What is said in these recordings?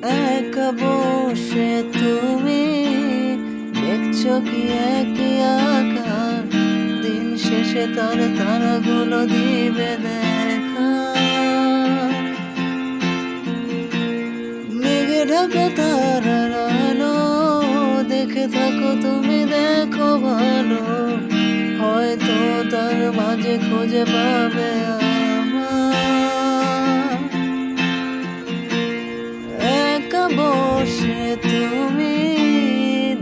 একা বসে তুমি দেখছো কি একই আকার, দিন শেষে তার তারাগুলো দিবে দেখা। মেঘে ঢাকা তারার আলো দেখে থাকো তুমি, দেখো ভালো, হয়তো তার মাঝে খুঁজে পাবে আমার। একা বসে তুমি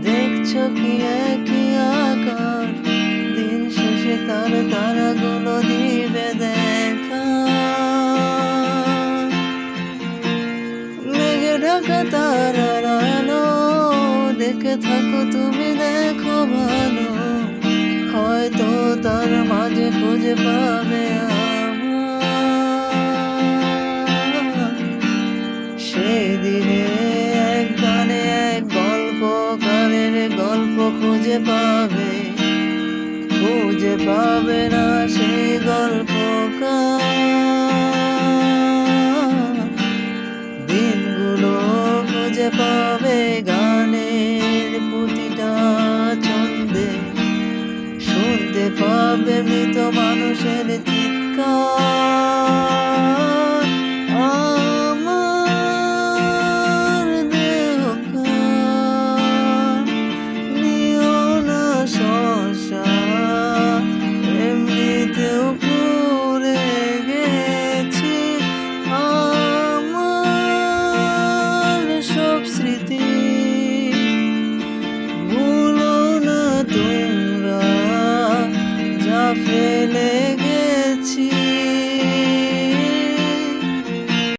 দেখছো কি একই আকার, দিন শেষে তার তারাগুলো দিবে দেখা। মেঘে ঢাকা তারার আলো দেখে থাকো তুমি, দেখো ভালো, হয়তো তার মাঝে খুঁজে পাবে আমার। সেদিনে এক গানে এক গল্পকারের গল্প খুঁজে পাবে, খুঁজে পাবে না সেই গল্পকার। দিনগুলো খুঁজে পাবে গানের প্রতিটা ছন্দে, শুনতে পাবে মৃত মানুষের চিৎকার।